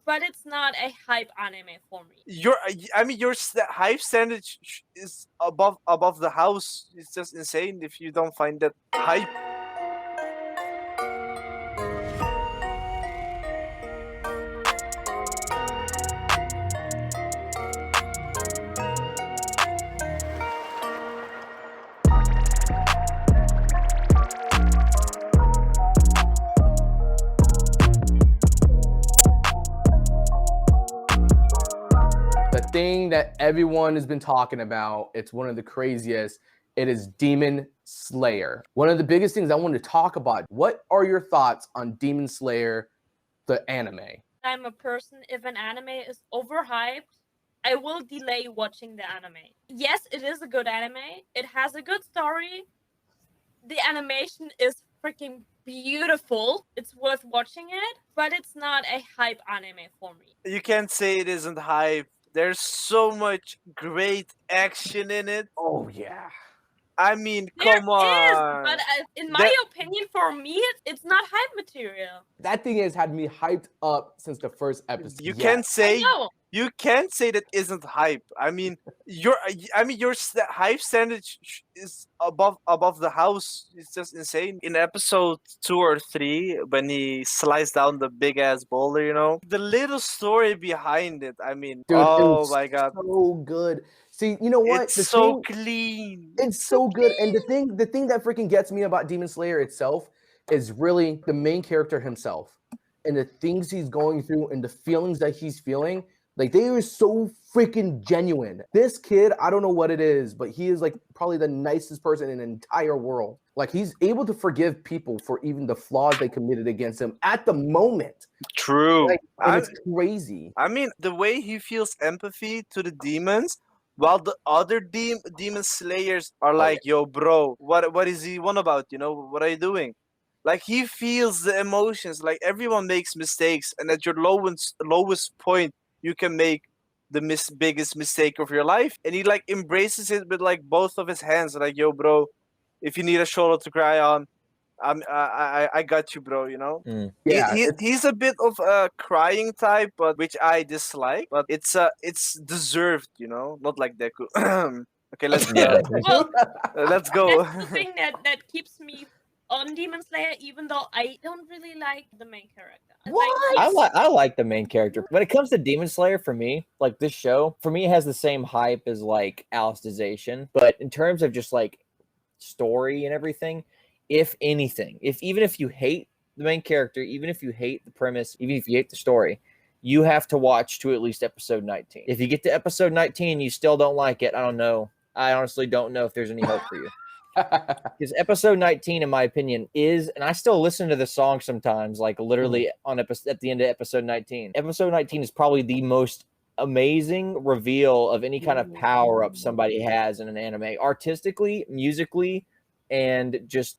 but it's not a hype anime for me. Your hype standard is above the house. It's just insane if you don't find that hype. The thing that everyone has been talking about, it's one of the craziest. It is Demon Slayer. One of the biggest things I wanted to talk about. What are your thoughts on Demon Slayer, the anime? I'm a person, if an anime is overhyped, I will delay watching the anime. Yes, it is a good anime. It has a good story. The animation is freaking beautiful. It's worth watching it, but it's not a hype anime for me. You can't say it isn't hype. There's so much great action in it. Oh, yeah. I mean, There come on. but in my opinion, for me, it's not hype material. That thing has had me hyped up since the first episode. You can't say No. you can't say that isn't hype. I mean, your hype standard is above the house. It's just insane. In episode 2 or 3, when he sliced down the big ass boulder, you know, the little story behind it. I mean, Dude, oh my god, so good. See, you know what? it's so clean. It's so good. And the thing that freaking gets me about Demon Slayer itself is really the main character himself and the things he's going through and the feelings that he's feeling. Like, they are so freaking genuine. This kid, I don't know what it is, but he is like probably the nicest person in the entire world. Like, he's able to forgive people for even the flaws they committed against him at the moment. True. Like, and it's crazy. I mean, the way he feels empathy to the demons, while the other demon slayers are like, yo, bro, what is he on about? You know, what are you doing? Like, he feels the emotions. Like, everyone makes mistakes, and at your lowest point, you can make the biggest mistake of your life. And he like embraces it with like both of his hands, like, yo, bro, if you need a shoulder to cry on, I got you, bro. You know. Yeah, he's a bit of a crying type, but which I dislike. But it's deserved, you know, not like Deku. Okay, let's Well, let's go. that's the thing that keeps me on Demon Slayer, even though I don't really like the main character. What? I like the main character. When it comes to Demon Slayer, for me, like this show, for me, it has the same hype as like Alicization. But in terms of just like story and everything, if anything, even if you hate the main character, even if you hate the premise, even if you hate the story, you have to watch to at least episode 19. If you get to episode 19 and you still don't like it, I don't know. I honestly don't know if there's any hope for you. Because episode 19, in my opinion, is, and I still listen to the song sometimes, like literally at the end of episode 19. Episode 19 is probably the most amazing reveal of any kind of power up somebody has in an anime, artistically, musically, and just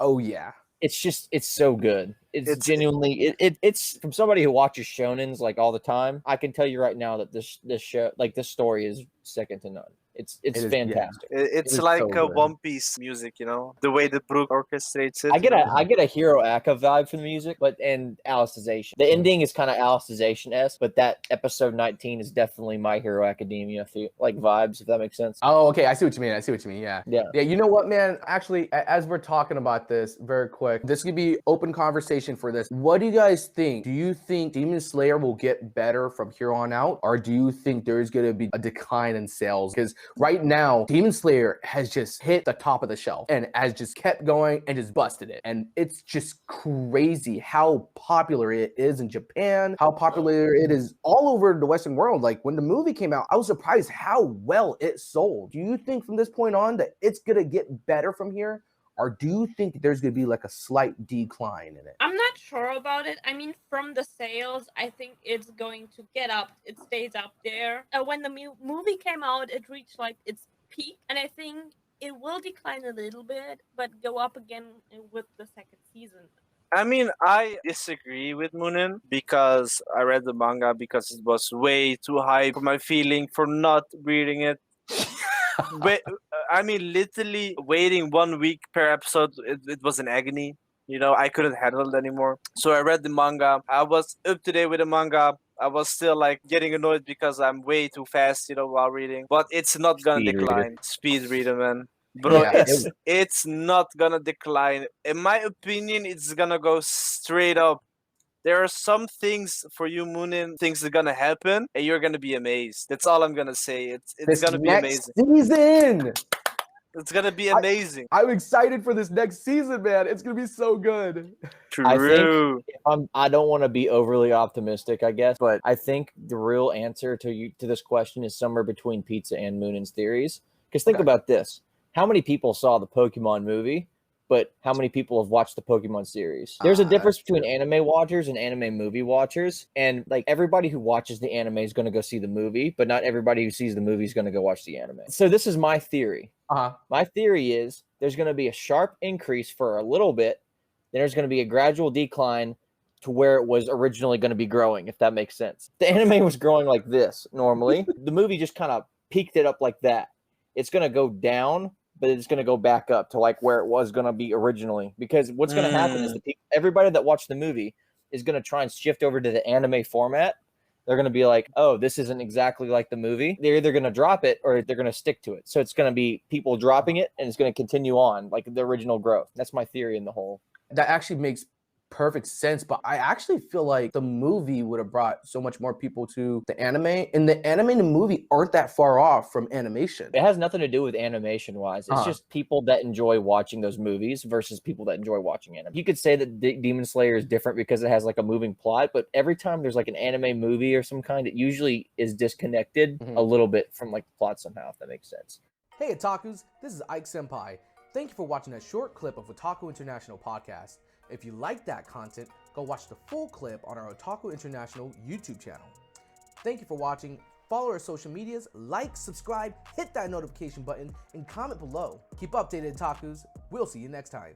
it's so good. It's genuinely it's from somebody who watches shonens like all the time. I can tell you right now that this show, like this story, is second to none. It's fantastic. Yeah. It's like so One Piece music, you know, the way the Brook orchestrates it. I get a Hero Aka vibe from the music, and Alicization. The ending is kind of Alicization-esque, but that episode 19 is definitely My Hero Academia like vibes, if that makes sense. Oh, okay. I see what you mean. Yeah. Yeah. You know what, man? Actually, as we're talking about this very quick, this could be open conversation for this. What do you guys think? Do you think Demon Slayer will get better from here on out, or do you think there's going to be a decline in sales? Because right now, Demon Slayer has just hit the top of the shelf and has just kept going and just busted it. And it's just crazy how popular it is in Japan, how popular it is all over the Western world. Like, when the movie came out, I was surprised how well it sold. Do you think from this point on that it's going to get better from here? Or do you think there's going to be like a slight decline in it? I'm not sure about it. I mean, from the sales, I think it's going to get up. It stays up there. When the movie came out, it reached like its peak. And I think it will decline a little bit, but go up again with the second season. I mean, I disagree with Muninn because I read the manga because it was way too high for my feeling for not reading it. I mean, literally waiting 1 week per episode, it was an agony. You know, I couldn't handle it anymore. So I read the manga. I was up to date with the manga. I was still like getting annoyed because I'm way too fast, while reading. But it's not gonna Speed reader. decline. Speed reader, man. Bro, Yeah, it's not gonna decline. In my opinion, it's gonna go straight up. There are some things for you, Muninn, things are gonna happen, and you're gonna be amazed. That's all I'm gonna say. It's this gonna be next amazing. season. It's gonna be amazing. I'm excited for this next season, man. It's gonna be so good. I think True. I don't want to be overly optimistic, I guess, but I think the real answer to this question is somewhere between Pizza and Muninn's theories. Because think Okay. about this: how many people saw the Pokemon movie, but how many people have watched the Pokemon series? There's a difference between anime watchers and anime movie watchers, and like everybody who watches the anime is going to go see the movie, but not everybody who sees the movie is going to go watch the anime. So this is my theory. My theory is there's going to be a sharp increase for a little bit, then there's going to be a gradual decline to where it was originally going to be growing, if that makes sense. The anime was growing like this normally. The movie just kind of peaked it up like that. It's going to go down, but it's going to go back up to like where it was going to be originally. Because what's going to happen is everybody that watched the movie is going to try and shift over to the anime format. They're going to be like, oh, this isn't exactly like the movie. They're either going to drop it or they're going to stick to it. So it's going to be people dropping it and it's going to continue on like the original growth. That's my theory in the whole. That actually makes perfect sense, but I actually feel like the movie would have brought so much more people to the anime, and the anime and the movie aren't that far off from animation. It has nothing to do with animation wise. It's just people that enjoy watching those movies versus people that enjoy watching anime. You could say that Demon Slayer is different because it has like a moving plot, but every time there's like an anime movie or some kind, it usually is disconnected a little bit from like the plot somehow, if that makes sense. Hey Otakus, this is Ike Senpai. Thank you for watching that short clip of Otaku International podcast. If you like that content, go watch the full clip on our Otaku International YouTube channel. Thank you for watching. Follow our social medias, like, subscribe, hit that notification button, and comment below. Keep updated, Otakus. We'll see you next time.